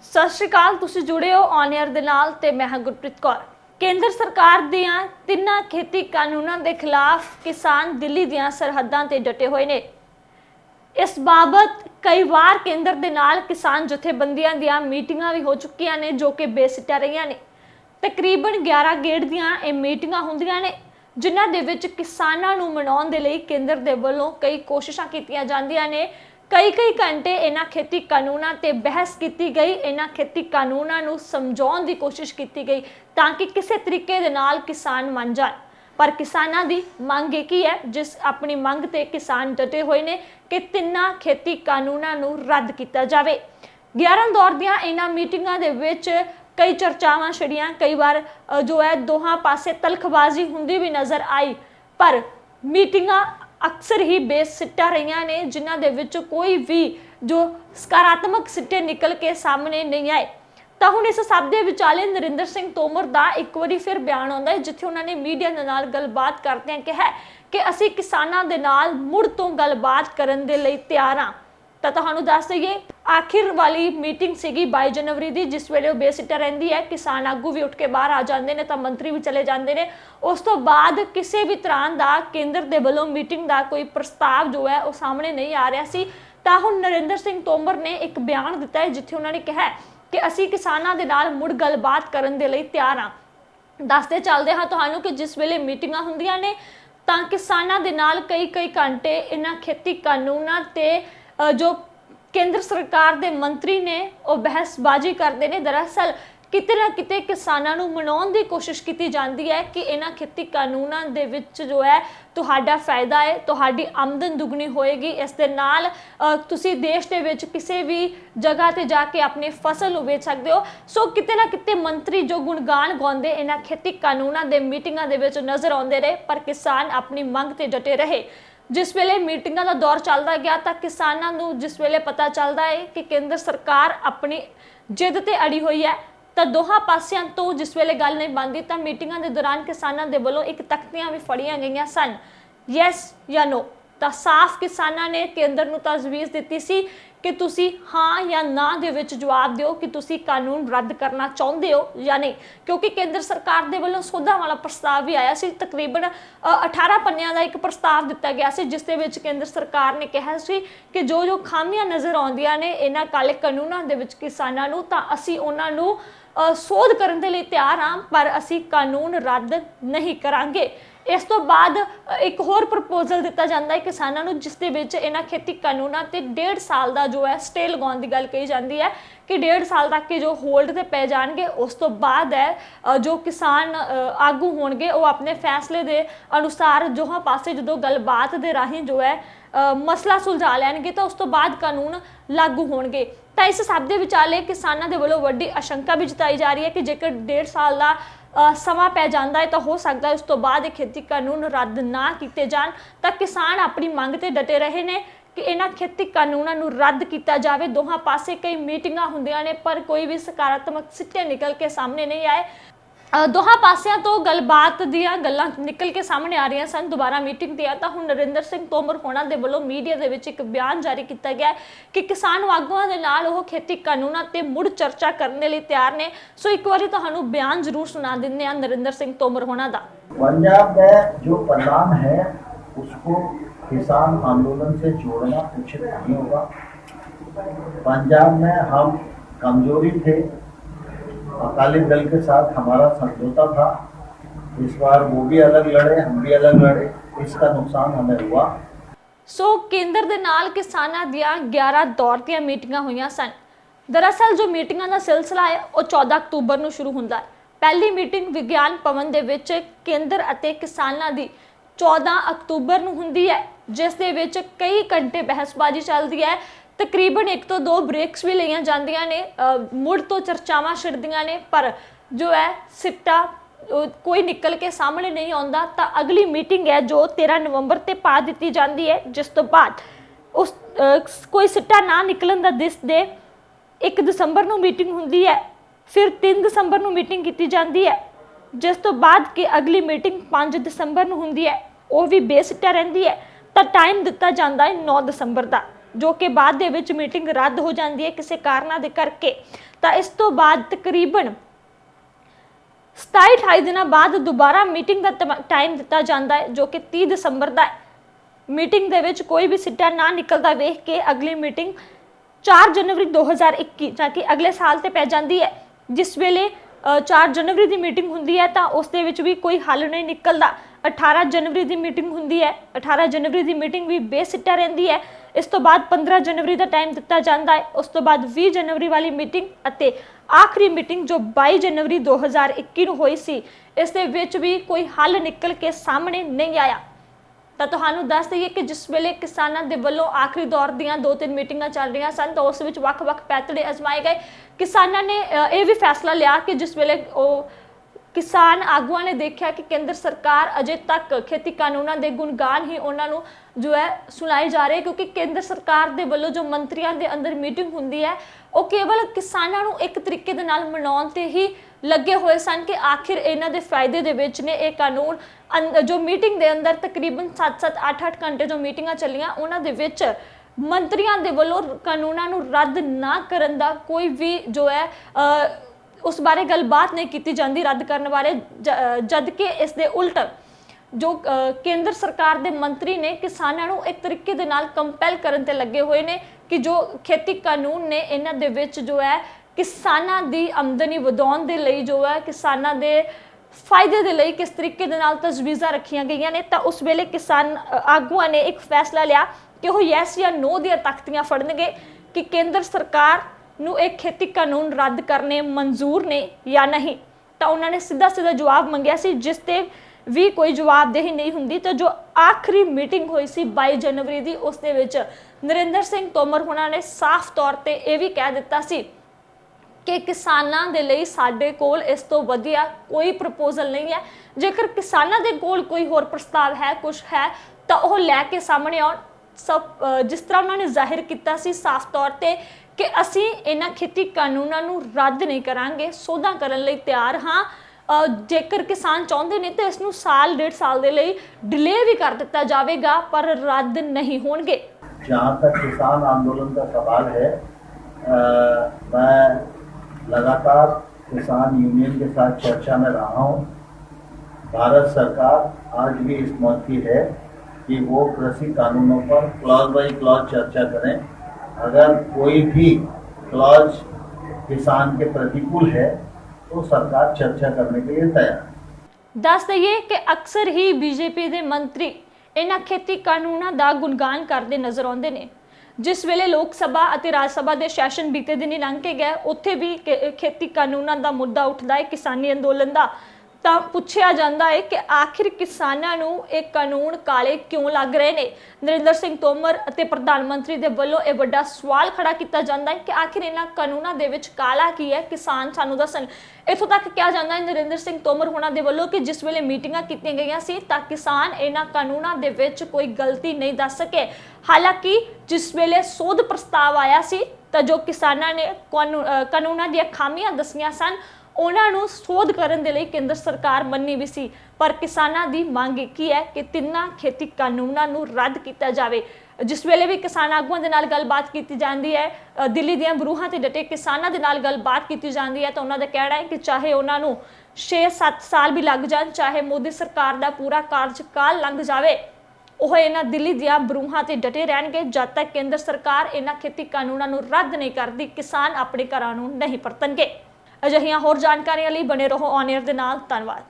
ਸਤਿ ਸ਼੍ਰੀ ਅਕਾਲ। ਤੁਸੀਂ ਜੁੜੇ ਹੋ ਔਨ 에ਅਰ ਦੇ ਨਾਲ ਤੇ ਮੈਂ ਹਾਂ ਗੁਰਪ੍ਰੀਤ ਕੌਰ। ਕੇਂਦਰ ਸਰਕਾਰ ਦੀਆਂ ਤਿੰਨਾਂ ਖੇਤੀ ਕਾਨੂੰਨਾਂ ਦੇ ਖਿਲਾਫ ਕਿਸਾਨ ਦਿੱਲੀ ਦੀਆਂ ਸਰਹੱਦਾਂ ਤੇ ਡਟੇ ਹੋਏ ਨੇ। ਇਸ ਬਾਬਤ ਕਈ ਵਾਰ ਕੇਂਦਰ ਦੇ ਨਾਲ ਕਿਸਾਨ ਜਥੇਬੰਦੀਆਂ ਦੀਆਂ ਮੀਟਿੰਗਾਂ ਵੀ ਹੋ ਚੁੱਕੀਆਂ ਨੇ ਜੋ ਕਿ ਬੇਸਿੱਟਾ ਰਹੀਆਂ ਨੇ। ਤਕਰੀਬਨ 11 ਗੇੜ ਦੀਆਂ ਇਹ ਮੀਟਿੰਗਾਂ ਹੁੰਦੀਆਂ ਨੇ ਜਿਨ੍ਹਾਂ ਦੇ ਵਿੱਚ ਕਿਸਾਨਾਂ ਨੂੰ ਮਨਾਉਣ ਦੇ ਲਈ ਕੇਂਦਰ ਦੇ ਵੱਲੋਂ ਕਈ ਕੋਸ਼ਿਸ਼ਾਂ ਕੀਤੀਆਂ ਜਾਂਦੀਆਂ ਨੇ। कई घंटे इन्हां खेती कानूनां ते बहस की गई, इन्हां खेती कानूनां नूं समझाउण दी कोशिश की गई ताकि किसी तरीके दे नाल किसान मन जाण। पर किसानां दी मंग की है, जिस अपनी मंग ते किसान डटे हुए ने कि तिन्हां खेती कानूनां नूं रद्द किया जावे। 11 दौर दीआं इन्हां मीटिंगां दे विच कई चर्चावां छड़ियां, कई बार जो है दोहां पासे तलखबाजी हुंदी भी नज़र आई, पर मीटिंगां अक्सर ही बेसिट्टा रही ने जिन्हां दे विच कोई भी जो सकारात्मक सिट्टे निकल के सामने नहीं आए। तो हुण इस सब दे विचाले नरिंदर सिंह तोमर दा एक बारी फिर बयान आउंदा है जिथे उन्होंने मीडिया दे नाल गलबात करदे कहा कि असीं किसानां दे नाल मुड़ तो गलबात करन दे लई तैयार हां। तो तुहानूं दस दईए आखिर वाली मीटिंग सीगी 22 जनवरी की, जिस वेले बेसिट्टा रहिंदी है। किसान आगू भी उठ के बाहर आ जाते हैं तो मंत्री भी चले जाते हैं। उस तो बाद किसी भी तरह का केंद्र के वालों मीटिंग का कोई प्रस्ताव जो है वो सामने नहीं आ रहा सी। तो हुण नरिंदर सिंह तोमर ने एक बयान दिता है जिथे उन्होंने कहा कि असीं किसानां दे नाल मुड़ गलबात करन दे लई तैयार हाँ। दसते चलते हाँ तुहानूं कि जिस वेले मीटिंगां हुंदियां ने तां किसानां दे नाल कई घंटे इन्हां खेती कानूनां ते जो केंद्र सरकार के मंत्री ने वो बहसबाजी करते हैं। दरअसल किते ना किते किसानां नूं मनाउण दी कोशिश की जाती है कि इन्हां खेती कानूनां दे विच जो है तुहाडा फायदा है, तुहाडी आमदन दुगनी होएगी, इस दे नाल तुसीं देश दे विच किसी भी जगह ते जाके अपनी फसल नूं बेच सकदे हो। सो किते ना किते मंत्री जो गुणगान गाउंदे इन्हां खेती कानूनां दे मीटिंगां दे विच नज़र आउंदे रहे, पर किसान अपनी मंग ते डटे रहे। जिस वेले मीटिंगां दा दौर चलता गया तो किसानां नूं जिस वेले पता चलता है कि केंद्र सरकार अपनी जिद ते अड़ी हुई है तो दोहां पासियां तो जिस वेले गल नहीं बनती तो मीटिंगां दे दौरान किसानां दे वल्लों एक तख्तियां भी फड़ियां गईयां सन, यस या नो। तो साफ किसानां ने केंद्र नूं तजवीज़ दित्ती सी कि तुसी हाँ या ना दे विच जवाब दिओ कि तुसी कानून रद्द करना चाहुंदे हो या नहीं, क्योंकि केंद्र सरकार दे वल्लों सोधा वाला प्रस्ताव भी आया सी। तकरीबन 18 पन्नियां दा एक प्रस्ताव दिता गया सी जिस दे विच केंद्र सरकार ने कहा सी कि जो जो खामियां नज़र आउंदियां ने इन्हां काले कानूनां दे विच किसानां नूं तां असीं उन्हां नूं सोध करन दे लई तैयार हां, पर असीं कानून रद्द नहीं करांगे। इस तो बाद एक होर प्रपोजल दिता जाता है किसानों को जिस दे विच इन्हां खेती कानूनां ते 1.5 साल का जो है स्टे लगाउण दी गल कही जाती है कि 1.5 साल तक के जो होल्ड ते पै जाणगे। उस तो बाद है जो किसान आगू होणगे वो अपने फैसले के अनुसार जोहां पासे जो गलबात के राही जो है मसला सुलझा लैणगे तो उस तो बाद कानून लागू होणगे। तो इस सब के विचाले किसानों के वालों वड्डी आशंका भी जताई जा रही है कि जेकर 1.5 साल का समा पै जाता है तो हो सकता है उस तो बाद खेती कानून रद्द ना किए जान। तो किसान अपनी मंग ते डटे रहे ने कि इन्हां खेती कानूनां नूं रद्द किया जाए। दोहां पासे कई मीटिंगां हुंदियां ने पर कोई भी सकारात्मक सिੱਟੇ निकल के सामने नहीं आए। दोहां पासियां तो गलबात दीआं गल्लां निकल के सामने आ रही सन दोबारा मीटिंग दियां। तो हुण नरिंदर सिंह तोमर होना दे वल्लों मीडिया दे विच एक बयान जारी किया गया है कि किसान आगूआं दे नाल ओह खेती कानूनां ते मुड़ चर्चा करने लई तैयार ने। सो एक बारी तुहानूं बयान जरूर सुना दिंदे हां नरिंदर सिंह तोमर होना दा। पंजाब में जो परिणाम है उसको किसान आंदोलन से जोड़ना उचित नहीं होगा। पंजाब में हम कमजोरी थे, अकाली दल के साथ हमारा समझौता था, इस बार वो भी अलग लड़े हम भी अलग लड़े, इसका नुकसान हमें हुआ। सो केंद्र दे नाल किसानां दियां 11 दौर दीआं मीटिंगां होईयां सन। दरअसल जो मीटिंगां दा सिलसिला है वो 14 अक्तूबर नूं शुरू हुंदा है। पहली मीटिंग विज्ञान भवन दे विच केंद्र अते किसानां दी 14 अक्तूबर नूं हुंदी है, जिस दे विच कई घंटे बहसबाजी चलदी है। तकरीबन 1 तो 2 ब्रेक्स भी लईआं जांदियां ने, मुड़ तो चर्चावां छिड़दियां ने, पर जो है सिट्टा कोई निकल के सामने नहीं आउंदा। तो अगली मीटिंग है जो 13 नवंबर ते पा दी जाती है, जिस तो बाद उस कोई सिट्टा ना निकलन दा दिस दे 1 दसंबर नूं मीटिंग हुंदी है, फिर 3 दसंबर नूं मीटिंग की जाती है, जिस तो बाद की अगली मीटिंग 5 दसंबर नूं हुंदी है, वो भी बेसिट्टा रहिंदी है। तो टाइम दिता जाता है 9 दसंबर का, जो कि बाद दे विच मीटिंग रद्द हो जाती है किसी कारणा दे करके। ਤਾਂ ਇਸ ਤੋਂ ਬਾਅਦ ਤਕਰੀਬਨ 27-28 ਦਿਨਾਂ ਬਾਅਦ ਦੁਬਾਰਾ ਮੀਟਿੰਗ ਦਾ ਟਾਈਮ ਦਿੱਤਾ ਜਾਂਦਾ ਹੈ, ਜੋ ਕਿ 30 ਦਸੰਬਰ ਦਾ ਹੈ। ਮੀਟਿੰਗ ਦੇ ਵਿੱਚ ਕੋਈ ਵੀ ਸਿੱਟਾ ਨਾ ਨਿਕਲਦਾ ਵੇਖ ਕੇ ਅਗਲੀ ਮੀਟਿੰਗ 4 ਜਨਵਰੀ 2021 ਜਾ ਕੇ ਅਗਲੇ ਸਾਲ ਤੇ ਪੈ ਜਾਂਦੀ ਹੈ। ਜਿਸ ਵੇਲੇ 4 ਜਨਵਰੀ ਦੀ ਮੀਟਿੰਗ ਹੁੰਦੀ ਹੈ ਤਾਂ ਉਸ ਦੇ ਵਿੱਚ ਵੀ ਕੋਈ ਹੱਲ ਨਹੀਂ ਨਿਕਲਦਾ। 18 ਜਨਵਰੀ ਦੀ ਮੀਟਿੰਗ ਹੁੰਦੀ ਹੈ, 18 ਜਨਵਰੀ ਦੀ ਮੀਟਿੰਗ ਵੀ ਬੇਸਿੱਟਾ ਰਹਿੰਦੀ ਹੈ। ਇਸ ਤੋਂ ਬਾਅਦ 15 ਜਨਵਰੀ ਦਾ ਟਾਈਮ ਦਿੱਤਾ ਜਾਂਦਾ ਹੈ। ਉਸ ਤੋਂ ਬਾਅਦ 20 ਜਨਵਰੀ ਵਾਲੀ ਮੀਟਿੰਗ ਅਤੇ ਆਖਰੀ ਮੀਟਿੰਗ ਜੋ 22 ਜਨਵਰੀ 2021 ਨੂੰ ਹੋਈ ਸੀ, ਇਸ ਦੇ ਵਿੱਚ ਵੀ ਕੋਈ ਹੱਲ ਨਿਕਲ ਕੇ ਸਾਹਮਣੇ ਨਹੀਂ ਆਇਆ। ਤਾਂ ਤੁਹਾਨੂੰ ਦੱਸ ਦਈਏ ਕਿ ਜਿਸ ਵੇਲੇ ਕਿਸਾਨਾਂ ਦੇ ਵੱਲੋਂ ਆਖਰੀ ਦੌਰ ਦੀਆਂ 2-3 ਮੀਟਿੰਗਾਂ ਚੱਲ ਰਹੀਆਂ ਸਨ ਤਾਂ ਉਸ ਵਿੱਚ ਵੱਖ-ਵੱਖ ਪੈਂਤੜੇ ਅਜ਼ਮਾਏ ਗਏ। ਕਿਸਾਨਾਂ ਨੇ ਇਹ ਵੀ ਫੈਸਲਾ ਲਿਆ ਕਿ ਜਿਸ ਵੇਲੇ ਉਹ ਕਿਸਾਨ ਆਗੂਆਂ ਨੇ ਦੇਖਿਆ ਕਿ ਕੇਂਦਰ ਸਰਕਾਰ ਅਜੇ ਤੱਕ ਖੇਤੀ ਕਾਨੂੰਨਾਂ ਦੇ ਗੁਣਗਾਨ ਹੀ ਉਹਨਾਂ ਨੂੰ ਜੋ ਹੈ ਸੁਣਾਏ ਜਾ ਰਹੇ, ਕਿਉਂਕਿ ਕੇਂਦਰ ਸਰਕਾਰ ਦੇ ਵੱਲੋਂ ਜੋ ਮੰਤਰੀਆਂ ਦੇ ਅੰਦਰ ਮੀਟਿੰਗ ਹੁੰਦੀ ਹੈ ਉਹ ਕੇਵਲ ਕਿਸਾਨਾਂ ਨੂੰ ਇੱਕ ਤਰੀਕੇ ਦੇ ਨਾਲ ਮਨਾਉਣ ਤੇ ਹੀ ਲੱਗੇ ਹੋਏ ਸਨ ਕਿ ਆਖਿਰ ਇਹਨਾਂ ਦੇ ਫਾਇਦੇ ਦੇ ਵਿੱਚ ਨੇ ਇਹ ਕਾਨੂੰਨ। ਜੋ ਮੀਟਿੰਗ ਦੇ ਅੰਦਰ ਤਕਰੀਬਨ 7-7 8-8 ਘੰਟੇ ਜੋ ਮੀਟਿੰਗਾਂ ਚੱਲੀਆਂ, ਉਹਨਾਂ ਦੇ ਵਿੱਚ ਮੰਤਰੀਆਂ ਦੇ ਵੱਲੋਂ ਕਾਨੂੰਨਾਂ ਨੂੰ ਰੱਦ ਨਾ ਕਰਨ ਦਾ ਕੋਈ ਵੀ ਜੋ ਹੈ ਉਸ ਬਾਰੇ ਗੱਲਬਾਤ ਨਹੀਂ ਕੀਤੀ ਜਾਂਦੀ ਰੱਦ ਕਰਨ ਬਾਰੇ, ਜਦ ਕਿ ਇਸ ਦੇ ਉਲਟ ਜੋ ਕੇਂਦਰ ਸਰਕਾਰ ਦੇ ਮੰਤਰੀ ਨੇ ਕਿਸਾਨਾਂ ਨੂੰ ਇੱਕ ਤਰੀਕੇ ਦੇ ਨਾਲ ਕੰਪੈਲ ਕਰਨ ਤੇ ਲੱਗੇ ਹੋਏ ਨੇ ਕਿ ਜੋ ਖੇਤੀ ਕਾਨੂੰਨ ਨੇ ਇਹਨਾਂ ਦੇ ਵਿੱਚ ਜੋ ਹੈ ਕਿਸਾਨਾਂ ਦੀ ਆਮਦਨੀ ਵਧਾਉਣ ਦੇ ਲਈ, ਜੋ ਹੈ ਕਿਸਾਨਾਂ ਦੇ ਫਾਇਦੇ ਦੇ ਲਈ ਕਿਸ ਤਰੀਕੇ ਦੇ ਨਾਲ ਤਜਵੀਜ਼ਾਂ ਰੱਖੀਆਂ ਗਈਆਂ ਨੇ। ਤਾਂ ਉਸ ਵੇਲੇ ਕਿਸਾਨ ਆਗੂਆਂ ਨੇ ਇੱਕ ਫੈਸਲਾ ਲਿਆ ਕਿ ਉਹ ਯੈਸ ਜਾਂ ਨੋ ਦੀਆਂ ਤਖਤੀਆਂ ਫੜਨਗੇ ਕਿ ਕੇਂਦਰ ਸਰਕਾਰ ਨੂੰ ਇਹ ਖੇਤੀ ਕਾਨੂੰਨ ਰੱਦ ਕਰਨੇ ਮਨਜ਼ੂਰ ਨੇ ਜਾਂ ਨਹੀਂ। ਤਾਂ ਉਹਨਾਂ ਨੇ ਸਿੱਧਾ ਜਵਾਬ ਮੰਗਿਆ ਸੀ, ਜਿਸ ਤੇ ਵੀ ਕੋਈ ਜਵਾਬਦੇਹੀ ਨਹੀਂ ਹੁੰਦੀ। ਤਾਂ ਜੋ ਆਖਰੀ ਮੀਟਿੰਗ ਹੋਈ ਸੀ 22 ਜਨਵਰੀ ਦੀ, ਉਸ ਦੇ ਵਿੱਚ ਨਰਿੰਦਰ ਸਿੰਘ ਤੋਮਰ ਹੁਣਾਂ ਨੇ ਸਾਫ਼ ਤੌਰ ਤੇ ਇਹ ਵੀ ਕਹਿ ਦਿੱਤਾ ਸੀ ਕਿ ਕਿਸਾਨਾਂ ਦੇ ਲਈ ਸਾਡੇ ਕੋਲ ਇਸ ਤੋਂ ਵਧੀਆ ਕੋਈ ਪ੍ਰਪੋਜ਼ਲ ਨਹੀਂ ਹੈ। ਜੇਕਰ ਕਿਸਾਨਾਂ ਦੇ ਕੋਲ ਕੋਈ ਹੋਰ ਪ੍ਰਸਤਾਵ ਹੈ, ਕੁਝ ਹੈ, ਤਾਂ ਉਹ ਲੈ ਕੇ ਸਾਹਮਣੇ ਆਉਣ। ਜਿਸ ਤਰ੍ਹਾਂ ਉਹਨਾਂ ਨੇ ਜ਼ਾਹਿਰ ਕੀਤਾ ਸੀ ਸਾਫ਼ ਤੌਰ ਤੇ ਕਿ ਅਸੀਂ ਇਹਨਾਂ ਖੇਤੀ ਕਾਨੂੰਨਾਂ ਨੂੰ ਰੱਦ ਨਹੀਂ ਕਰਾਂਗੇ, ਸੋਧਾਂ ਕਰਨ ਲਈ ਤਿਆਰ ਹਾਂ। ਜੇਕਰ ਕਿਸਾਨ ਚਾਹੁੰਦੇ ਨੇ ਤਾਂ ਇਸ ਨੂੰ ਸਾਲ 1.5 ਸਾਲ ਦੇ ਲਈ ਡਿਲੇ ਵੀ ਕਰ ਦਿੱਤਾ ਜਾਵੇਗਾ, ਪਰ ਰੱਦ ਨਹੀਂ ਹੋਣਗੇ। जहाँ तक किसान आंदोलन का सवाल है, मैं लगातार किसान यूनियन के साथ चर्चा में रहा हूँ। भारत सरकार आज भी इस मत की है कि वो कृषि कानूनों पर क्लॉज बाई क्लॉज चर्चा करें। अगर कोई भी क्लॉज किसान के प्रतिकूल है तो सरकार चर्चा करने के लिए तैयार है। दस दईए कि अक्सर ही बीजेपी के मंत्री ਇਹਨਾਂ ਖੇਤੀ ਕਾਨੂੰਨਾਂ ਦਾ ਗੁਣਗਾਨ ਕਰਦੇ ਨਜ਼ਰ ਆਉਂਦੇ ਨੇ। ਜਿਸ ਵੇਲੇ ਲੋਕ ਸਭਾ ਅਤੇ ਰਾਜ ਸਭਾ ਦੇ ਸੈਸ਼ਨ ਬੀਤੇ ਦਿਨੀ ਲੰਘ ਕੇ ਗਏ, ਉੱਥੇ ਵੀ ਖੇਤੀ ਕਾਨੂੰਨਾਂ ਦਾ ਮੁੱਦਾ ਉੱਠਦਾ ਹੈ, ਕਿਸਾਨੀ ਅੰਦੋਲਨ ਦਾ। ਤਾਂ ਪੁੱਛਿਆ ਜਾਂਦਾ ਹੈ ਕਿ ਆਖਿਰ ਕਿਸਾਨਾਂ ਨੂੰ ਇਹ ਕਾਨੂੰਨ ਕਾਲੇ ਕਿਉਂ ਲੱਗ ਰਹੇ ਨੇ। ਨਰਿੰਦਰ ਸਿੰਘ ਤੋਮਰ ਅਤੇ ਪ੍ਰਧਾਨ ਮੰਤਰੀ ਦੇ ਵੱਲੋਂ ਇਹ ਵੱਡਾ ਸਵਾਲ ਖੜਾ ਕੀਤਾ ਜਾਂਦਾ ਹੈ ਕਿ ਆਖਿਰ ਇਹਨਾਂ ਕਾਨੂੰਨਾਂ ਦੇ ਵਿੱਚ ਕਾਲਾ ਕੀ ਹੈ, ਕਿਸਾਨ ਸਾਨੂੰ ਦੱਸਣ। ਇੱਥੋਂ ਤੱਕ ਕਿਹਾ ਜਾਂਦਾ ਹੈ ਨਰਿੰਦਰ ਸਿੰਘ ਤੋਮਰ ਹੋਣਾ ਦੇ ਵੱਲੋਂ ਕਿ ਜਿਸ ਵੇਲੇ ਮੀਟਿੰਗਾਂ ਕੀਤੀਆਂ ਗਈਆਂ ਸੀ ਤਾਂ ਕਿਸਾਨ ਇਹਨਾਂ ਕਾਨੂੰਨਾਂ ਦੇ ਵਿੱਚ ਕੋਈ ਗਲਤੀ ਨਹੀਂ ਦੱਸ ਸਕੇ। ਹਾਲਾਂਕਿ ਜਿਸ ਵੇਲੇ ਸੋਧ ਪ੍ਰਸਤਾਵ ਆਇਆ ਸੀ ਤਾਂ ਜੋ ਕਿਸਾਨਾਂ ਨੇ ਕਾਨੂੰਨਾਂ ਦੀਆਂ ਖਾਮੀਆਂ ਦੱਸੀਆਂ ਸਨ, ਉਹਨਾਂ ਨੂੰ ਸੋਧ ਕਰਨ ਦੇ ਲਈ ਕੇਂਦਰ ਸਰਕਾਰ ਮੰਨੀ ਵੀ ਸੀ। ਪਰ ਕਿਸਾਨਾਂ ਦੀ ਮੰਗ ਕੀ ਹੈ ਕਿ ਤਿੰਨਾਂ ਖੇਤੀ ਕਾਨੂੰਨਾਂ ਨੂੰ ਰੱਦ ਕੀਤਾ ਜਾਵੇ। ਜਿਸ ਵੇਲੇ ਵੀ ਕਿਸਾਨ ਆਗੂਆਂ ਦੇ ਨਾਲ ਗੱਲਬਾਤ ਕੀਤੀ ਜਾਂਦੀ ਹੈ, ਦਿੱਲੀ ਦੀਆਂ ਬਰੂਹਾਂ ਤੇ ਡਟੇ ਕਿਸਾਨਾਂ ਦੇ ਨਾਲ ਗੱਲਬਾਤ ਕੀਤੀ ਜਾਂਦੀ ਹੈ, ਤਾਂ ਉਹਨਾਂ ਦਾ ਕਹਿਣਾ ਹੈ ਕਿ ਚਾਹੇ ਉਹਨਾਂ ਨੂੰ 6-7 ਸਾਲ ਵੀ ਲੱਗ ਜਾਣ, ਚਾਹੇ ਮੋਦੀ ਸਰਕਾਰ ਦਾ ਪੂਰਾ ਕਾਰਜਕਾਲ ਲੰਘ ਜਾਵੇ, ਉਹ ਇਹਨਾਂ ਦਿੱਲੀ ਦੀਆਂ ਬਰੂਹਾਂ ਤੇ ਡਟੇ ਰਹਿਣਗੇ ਜਦ ਤੱਕ ਕੇਂਦਰ ਸਰਕਾਰ ਇਹਨਾਂ ਖੇਤੀ ਕਾਨੂੰਨਾਂ ਨੂੰ ਰੱਦ ਨਹੀਂ ਕਰਦੀ। ਕਿਸਾਨ ਆਪਣੇ ਘਰਾਂ ਨੂੰ ਨਹੀਂ ਪਰਤਣਗੇ। ਅਜਿਹੀਆਂ ਹੋਰ ਜਾਣਕਾਰੀਆਂ ਲਈ ਬਣੇ ਰਹੋ ਔਨ 에ਅਰ ਦੇ ਨਾਲ। ਧੰਨਵਾਦ।